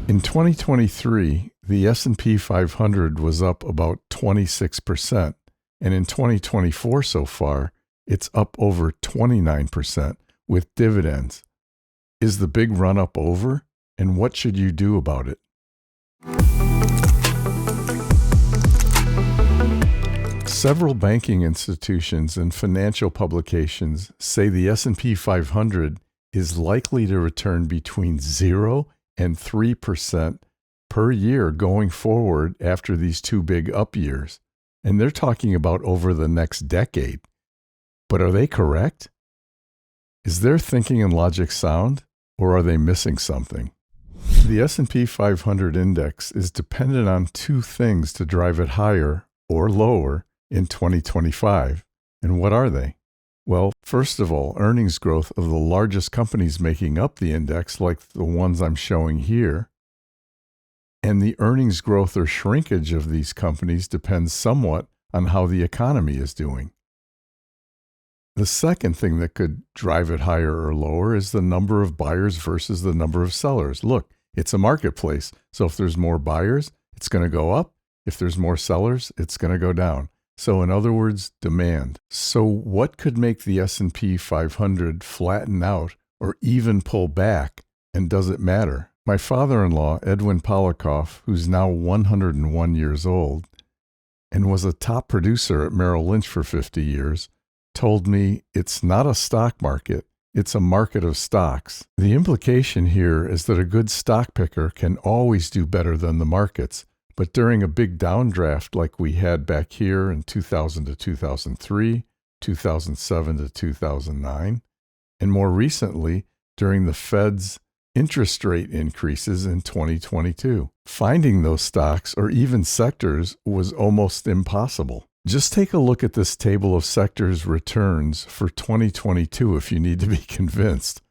In 2023, the S&P 500 was up about 26%, and in 2024 so far, it's up over 29% with dividends. Is the big run-up over, and what should you do about it? Several banking institutions and financial publications say the S&P 500 is likely to return between 0 and 3% per year going forward after these two big up years. And they're talking about over the next decade. But are they correct? Is their thinking and logic sound, or are they missing something? The S&P 500 index is dependent on two things to drive it higher or lower in 2025. And what are they? Well, first of all, earnings growth of the largest companies making up the index, like the ones I'm showing here. And the earnings growth or shrinkage of these companies depends somewhat on how the economy is doing. The second thing that could drive it higher or lower is the number of buyers versus the number of sellers. Look, it's a marketplace, so if there's more buyers, it's going to go up. If there's more sellers, it's going to go down. So in other words, demand. So what could make the S&P 500 flatten out or even pull back, and does it matter? My father-in-law, Edwin Polokoff, who's now 101 years old and was a top producer at Merrill Lynch for 50 years, told me it's not a stock market, it's a market of stocks. The implication here is that a good stock picker can always do better than the markets, but during a big downdraft like we had back here in 2000 to 2003, 2007 to 2009, and more recently during the Fed's interest rate increases in 2022, finding those stocks or even sectors was almost impossible. Just take a look at this table of sectors returns for 2022 if you need to be convinced.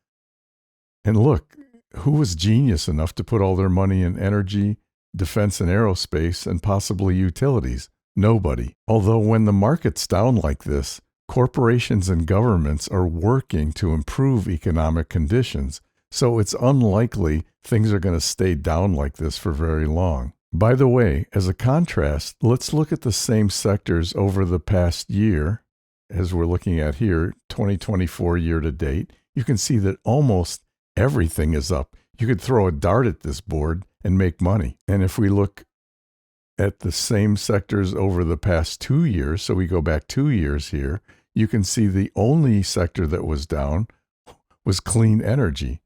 And look, who was genius enough to put all their money in energy, defense and aerospace, and possibly utilities? Nobody. Although when the market's down like this, corporations and governments are working to improve economic conditions, so it's unlikely things are going to stay down like this for very long. By the way, as a contrast, let's look at the same sectors over the past year, as we're looking at here, 2024 year to date. You can see that almost everything is up. You could throw a dart at this board and make money. And if we look at the same sectors over the past 2 years, so we go back 2 years here, you can see the only sector that was down was clean energy.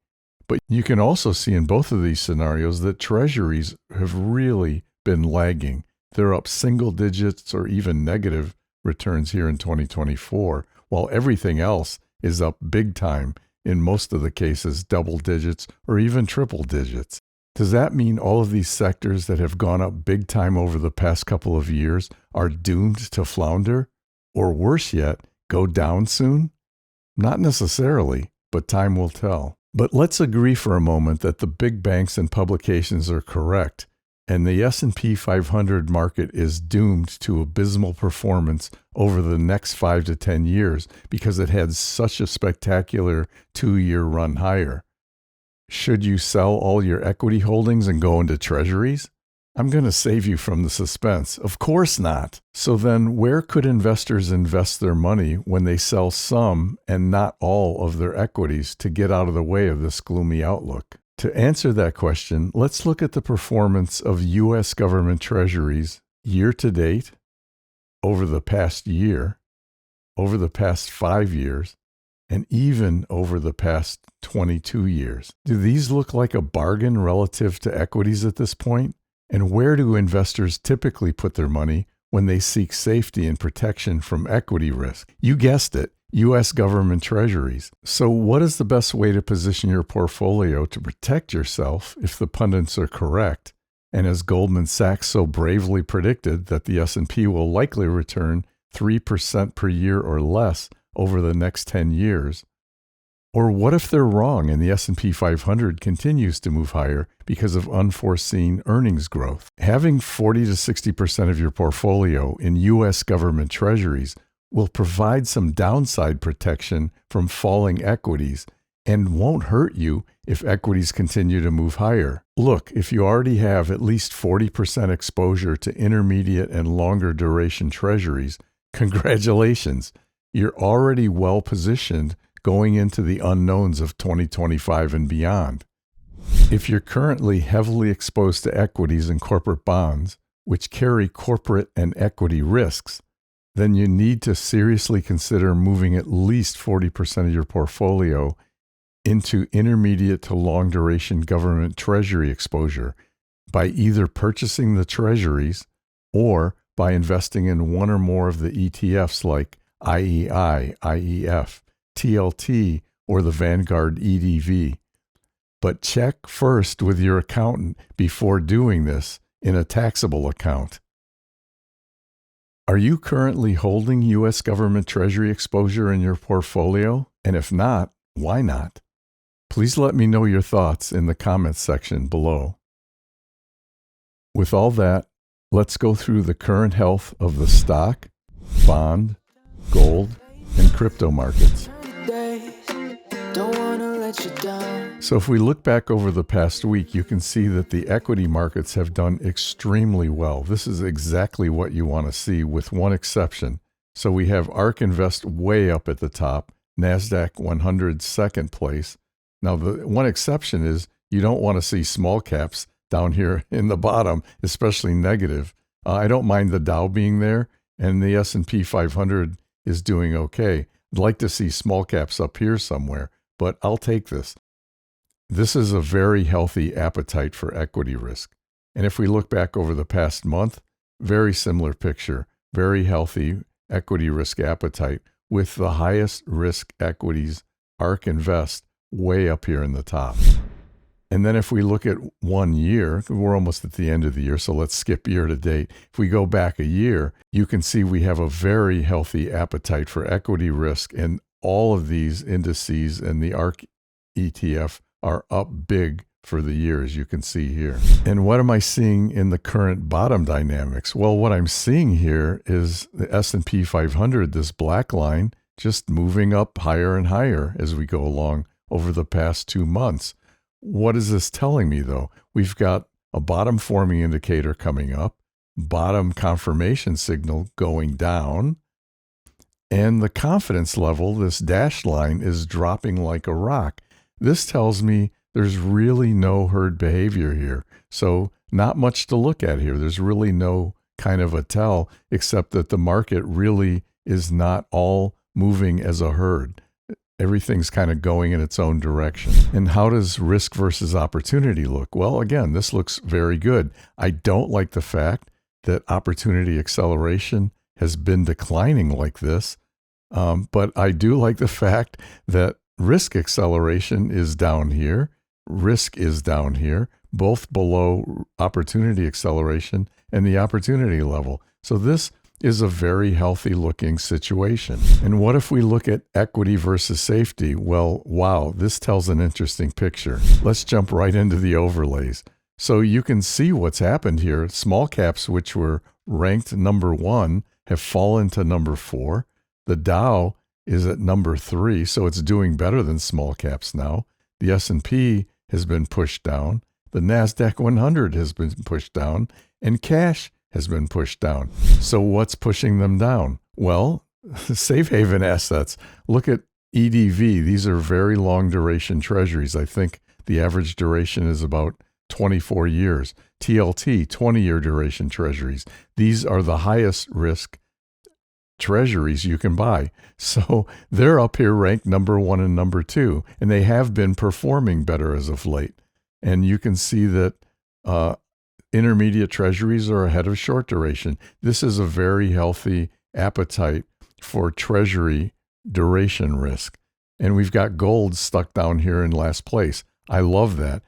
But you can also see in both of these scenarios that Treasuries have really been lagging. They're up single digits or even negative returns here in 2024, while everything else is up big time, in most of the cases double digits or even triple digits. Does that mean all of these sectors that have gone up big time over the past couple of years are doomed to flounder? Or worse yet, go down soon? Not necessarily, but time will tell. But let's agree for a moment that the big banks and publications are correct, and the S&P 500 market is doomed to abysmal performance over the next 5 to 10 years because it had such a spectacular 2-year run higher. Should you sell all your equity holdings and go into Treasuries? I'm going to save you from the suspense. Of course not. So then where could investors invest their money when they sell some and not all of their equities to get out of the way of this gloomy outlook? To answer that question, let's look at the performance of U.S. government treasuries year to date, over the past year, over the past 5 years, and even over the past 22 years. Do these look like a bargain relative to equities at this point? And where do investors typically put their money when they seek safety and protection from equity risk? You guessed it, U.S. government treasuries. So what is the best way to position your portfolio to protect yourself if the pundits are correct? And as Goldman Sachs so bravely predicted that the S&P will likely return 3% per year or less over the next 10 years, or what if they're wrong and the S&P 500 continues to move higher because of unforeseen earnings growth? Having 40 to 60% of your portfolio in U.S. government treasuries will provide some downside protection from falling equities and won't hurt you if equities continue to move higher. Look, if you already have at least 40% exposure to intermediate and longer duration treasuries, congratulations. You're already well positioned going into the unknowns of 2025 and beyond. If you're currently heavily exposed to equities and corporate bonds, which carry corporate and equity risks, then you need to seriously consider moving at least 40% of your portfolio into intermediate to long duration government treasury exposure by either purchasing the treasuries or by investing in one or more of the ETFs like IEI, IEF, TLT, or the Vanguard EDV. But check first with your accountant before doing this in a taxable account. Are you currently holding U.S. government treasury exposure in your portfolio? And if not, why not? Please let me know your thoughts in the comments section below. With all that, let's go through the current health of the stock, bond, gold, and crypto markets. So if we look back over the past week, you can see that the equity markets have done extremely well. This is exactly what you want to see, with one exception. So we have ARK Invest way up at the top, NASDAQ 100 second place. Now, the one exception is you don't want to see small caps down here in the bottom, especially negative. I don't mind the Dow being there, and the S&P 500 is doing okay. I'd like to see small caps up here somewhere, but I'll take this. This is a very healthy appetite for equity risk. And if we look back over the past month, very similar picture, very healthy equity risk appetite with the highest risk equities, ARK Invest, way up here in the top. And then if we look at 1 year, we're almost at the end of the year, so let's skip year to date. If we go back a year, you can see we have a very healthy appetite for equity risk, and all of these indices and the ARK ETF are up big for the year, as you can see here. And what am I seeing in the current bottom dynamics? Well, what I'm seeing here is the S&P 500, this black line, just moving up higher and higher as we go along over the past 2 months. What is this telling me, though? We've got a bottom forming indicator coming up, bottom confirmation signal going down, and the confidence level, this dashed line, is dropping like a rock. This tells me there's really no herd behavior here. So not much to look at here. There's really no kind of a tell, except that the market really is not all moving as a herd. Everything's kind of going in its own direction. And how does risk versus opportunity look? Well, again, this looks very good. I don't like the fact that opportunity acceleration has been declining like this, but I do like the fact that risk acceleration is down here, risk is down here, both below opportunity acceleration and the opportunity level. So this is a very healthy looking situation. And what if we look at equity versus safety? Well, wow, this tells an interesting picture. Let's jump right into the overlays. So you can see what's happened here. Small caps, which were ranked number 1, have fallen to number 4. The Dow is at number 3, so it's doing better than small caps now. The S&P has been pushed down. The NASDAQ 100 has been pushed down, and cash has been pushed down. So what's pushing them down? Well, safe haven assets. Look at EDV. These are very long duration treasuries. I think the average duration is about 24 years. TLT, 20-year duration treasuries. These are the highest risk treasuries you can buy. So they're up here ranked number 1 and number 2, and they have been performing better as of late. And you can see that intermediate treasuries are ahead of short duration. This is a very healthy appetite for treasury duration risk. And we've got gold stuck down here in last place. I love that.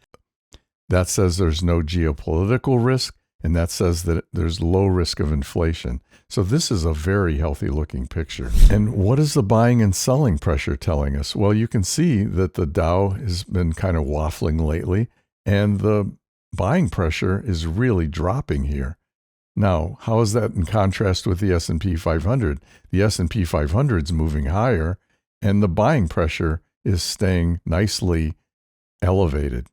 That says there's no geopolitical risk, and that says that there's low risk of inflation. So this is a very healthy looking picture. And what is the buying and selling pressure telling us? Well, you can see that the Dow has been kind of waffling lately, and the buying pressure is really dropping here. Now, how is that in contrast with the S&P 500? The S&P 500 is moving higher, and the buying pressure is staying nicely elevated.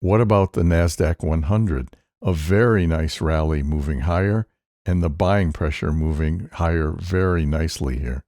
What about the NASDAQ 100? A very nice rally moving higher, and the buying pressure moving higher very nicely here.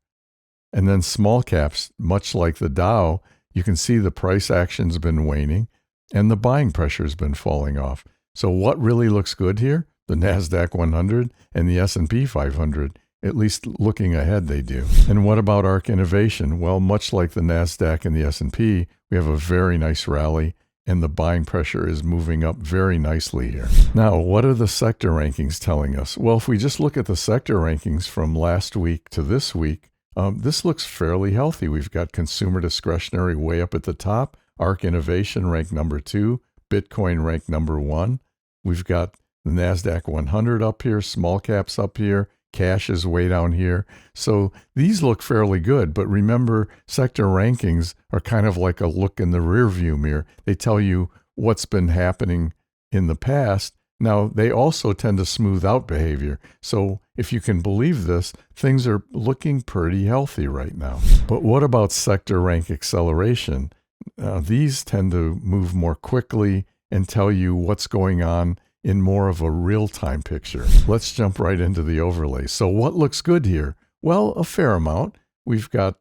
And then small caps, much like the Dow, you can see the price action's been waning and the buying pressure's been falling off. So what really looks good here? The NASDAQ 100 and the S&P 500. At least looking ahead, they do. And what about ARK Innovation? Well, much like the NASDAQ and the S&P, we have a very nice rally, and the buying pressure is moving up very nicely here. Now, what are the sector rankings telling us? Well, if we just look at the sector rankings from last week to this week, this looks fairly healthy. We've got consumer discretionary way up at the top, ARK Innovation ranked number 2, Bitcoin ranked number 1. We've got the NASDAQ 100 up here, small caps up here, cash is way down here. So these look fairly good, but remember, sector rankings are kind of like a look in the rearview mirror. They tell you what's been happening in the past. Now, they also tend to smooth out behavior. So if you can believe this, things are looking pretty healthy right now. But what about sector rank acceleration? These tend to move more quickly and tell you what's going on in more of a real-time picture. Let's jump right into the overlay. So what looks good here? Well, a fair amount. We've got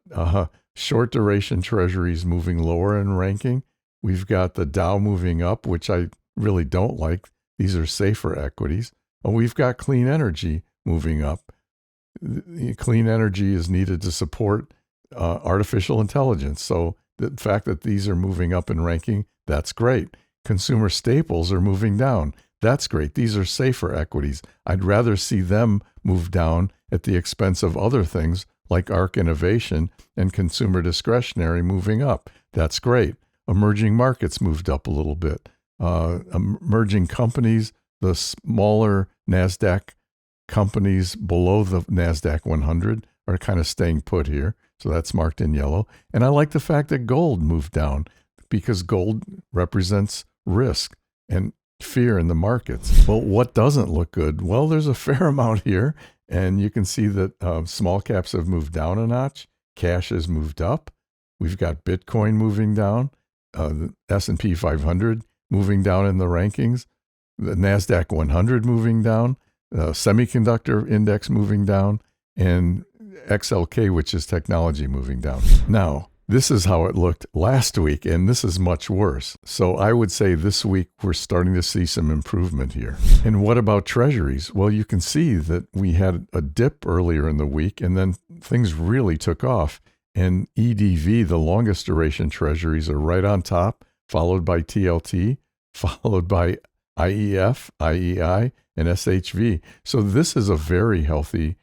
short duration treasuries moving lower in ranking. We've got the Dow moving up, which I really don't like. These are safer equities. We've got clean energy moving up. Clean energy is needed to support artificial intelligence. So the fact that these are moving up in ranking, that's great. Consumer staples are moving down. That's great. These are safer equities. I'd rather see them move down at the expense of other things like ARK Innovation and consumer discretionary moving up. That's great. Emerging markets moved up a little bit. Emerging companies, the smaller NASDAQ companies below the NASDAQ 100 are kind of staying put here. So that's marked in yellow. And I like the fact that gold moved down because gold represents risk and fear in the markets. Well, what doesn't look good? Well, there's a fair amount here, and you can see that small caps have moved down a notch. Cash has moved up. We've got Bitcoin moving down, the S&P 500 moving down in the rankings, the NASDAQ 100 moving down, semiconductor index moving down, and XLK, which is technology, moving down. Now, this is how it looked last week, and this is much worse. So I would say this week we're starting to see some improvement here. And what about treasuries? Well, you can see that we had a dip earlier in the week, and then things really took off. And EDV, the longest duration treasuries, are right on top, followed by TLT, followed by IEF, IEI, and SHV. So this is a very healthy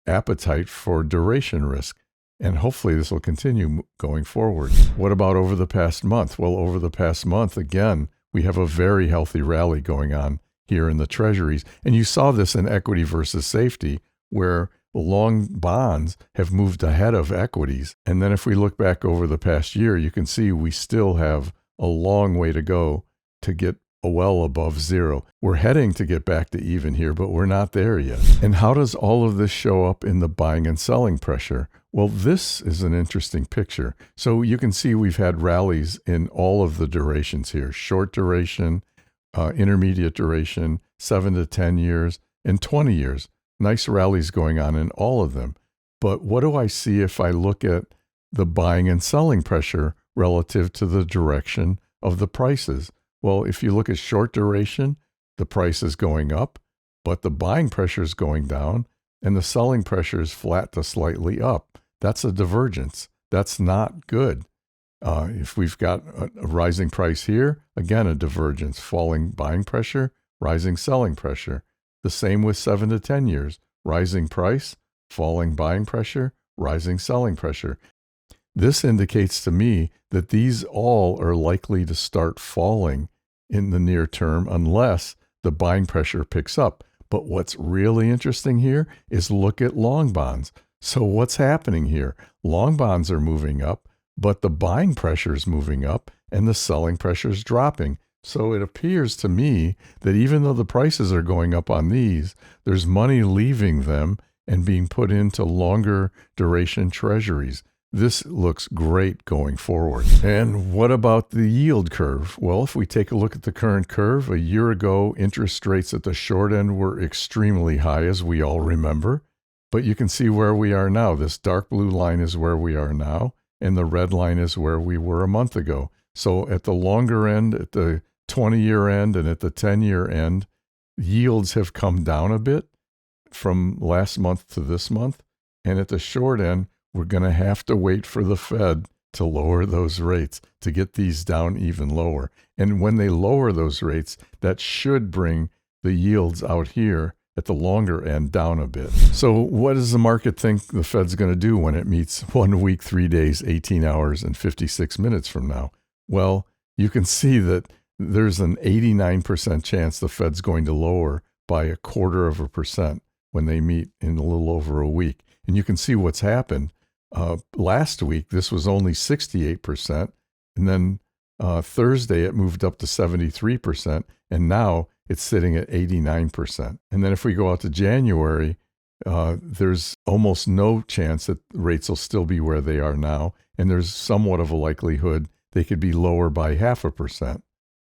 appetite for duration risk. And hopefully this will continue going forward. What about over the past month? Well, over the past month, again, we have a very healthy rally going on here in the treasuries. And you saw this in equity versus safety, where long bonds have moved ahead of equities. And then if we look back over the past year, you can see we still have a long way to go to get well above zero. We're heading to get back to even here, but we're not there yet. And how does all of this show up in the buying and selling pressure? Well, this is an interesting picture. So you can see we've had rallies in all of the durations here: short duration, intermediate duration, 7 to 10 years, and 20 years. Nice rallies going on in all of them. But what do I see if I look at the buying and selling pressure relative to the direction of the prices? Well, if you look at short duration, the price is going up, but the buying pressure is going down, and the selling pressure is flat to slightly up. That's a divergence. That's not good. If we've got a rising price here, again, a divergence: falling buying pressure, rising selling pressure. The same with 7 to 10 years: rising price, falling buying pressure, rising selling pressure. This indicates to me that these all are likely to start falling in the near term unless the buying pressure picks up. But what's really interesting here is look at long bonds. So what's happening here? Long bonds are moving up, but the buying pressure is moving up and the selling pressure is dropping. So it appears to me that even though the prices are going up on these, there's money leaving them and being put into longer duration treasuries. this looks great going forward. And what about the yield curve? Well, if we take a look at the current curve, a year ago, interest rates at the short end were extremely high, as we all remember. But you can see where we are now. This dark blue line is where we are now, and the red line is where we were a month ago. So at the longer end, at the 20-year end and at the 10-year end, yields have come down a bit from last month to this month. And at the short end, we're going to have to wait for the Fed to lower those rates to get these down even lower. And when they lower those rates, that should bring the yields out here at the longer end down a bit. So what does the market think the Fed's going to do when it meets 1 week, 3 days, 18 hours, and 56 minutes from now? Well, you can see that there's an 89% chance the Fed's going to lower by 0.25% when they meet in a little over a week. And you can see what's happened. Last week, this was only 68%. And then Thursday, it moved up to 73%. And now it's sitting at 89%. And then if we go out to January, there's almost no chance that rates will still be where they are now. And there's somewhat of a likelihood they could be lower by 0.5%.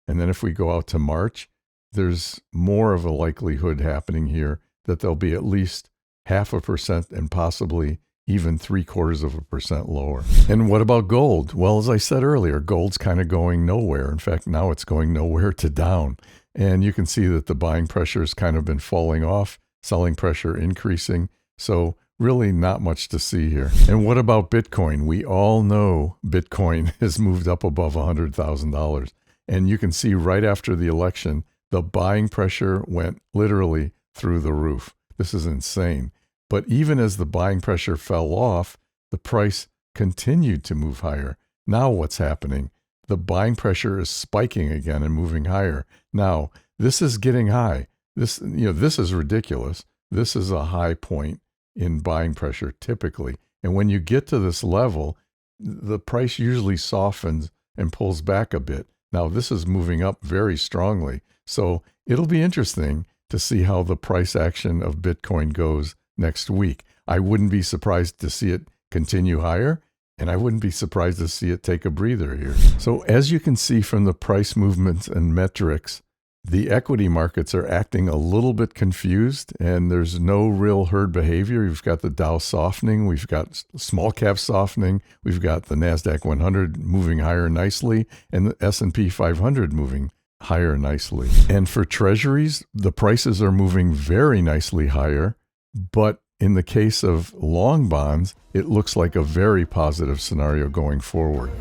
And then if we go out to March, there's more of a likelihood happening here that there'll be at least 0.5% and possibly even 0.75% lower. And what about gold? Well, as I said earlier, gold's kind of going nowhere. In fact, now it's going nowhere to down. And you can see that the buying pressure has kind of been falling off, selling pressure increasing. So really not much to see here. And what about Bitcoin? We all know Bitcoin has moved up above $100,000. And you can see right after the election, the buying pressure went literally through the roof. This is insane. But even as the buying pressure fell off, the price continued to move higher. Now what's happening? The buying pressure is spiking again and moving higher. Now, this is getting high. This is ridiculous. This is a high point in buying pressure typically. And when you get to this level, the price usually softens and pulls back a bit. Now, this is moving up very strongly. So it'll be interesting to see how the price action of Bitcoin goes next week. I wouldn't be surprised to see it continue higher, and I wouldn't be surprised to see it take a breather here. So as you can see from the price movements and metrics, the equity markets are acting a little bit confused, and there's no real herd behavior. We've got the Dow softening, we've got small cap softening, we've got the NASDAQ 100 moving higher nicely, and the S&P 500 moving higher nicely. And for Treasuries, the prices are moving very nicely higher, but in the case of long bonds, it looks like a very positive scenario going forward.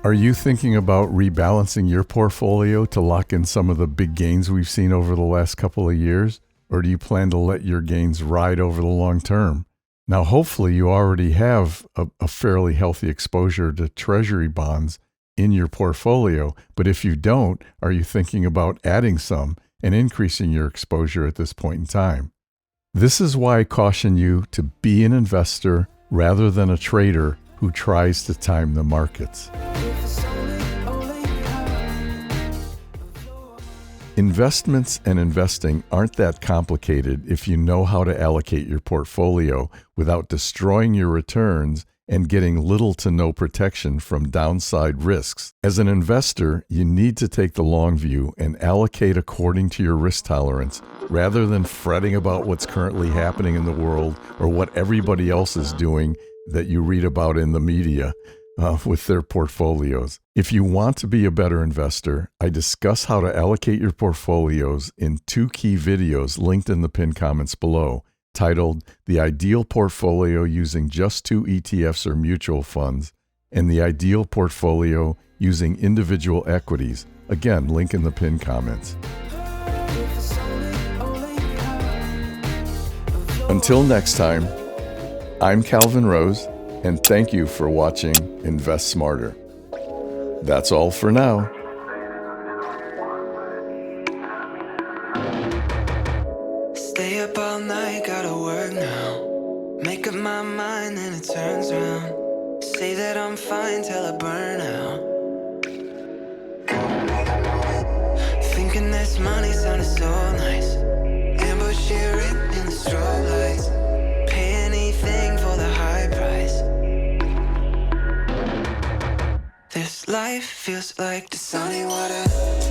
Are you thinking about rebalancing your portfolio to lock in some of the big gains we've seen over the last couple of years? Or do you plan to let your gains ride over the long term? Now, hopefully you already have a fairly healthy exposure to Treasury bonds in your portfolio. But if you don't, are you thinking about adding some and increasing your exposure at this point in time? This is why I caution you to be an investor rather than a trader who tries to time the markets. Investments and investing aren't that complicated if you know how to allocate your portfolio without destroying your returns and getting little to no protection from downside risks. As an investor, you need to take the long view and allocate according to your risk tolerance rather than fretting about what's currently happening in the world or what everybody else is doing that you read about in the media with their portfolios. If you want to be a better investor, I discuss how to allocate your portfolios in 2 key videos linked in the pinned comments below, titled The Ideal Portfolio Using Just 2 ETFs or Mutual Funds, and The Ideal Portfolio Using Individual Equities. Again, link in the pinned comments. Until next time, I'm Calvin Rose, and thank you for watching Invest Smarter. That's all for now. Stay up all night, gotta work now. Make up my mind and it turns around. Say that I'm fine till I burn out. Thinking this money sounded so nice. Ambush here in the strobe lights. life feels like the sunny water.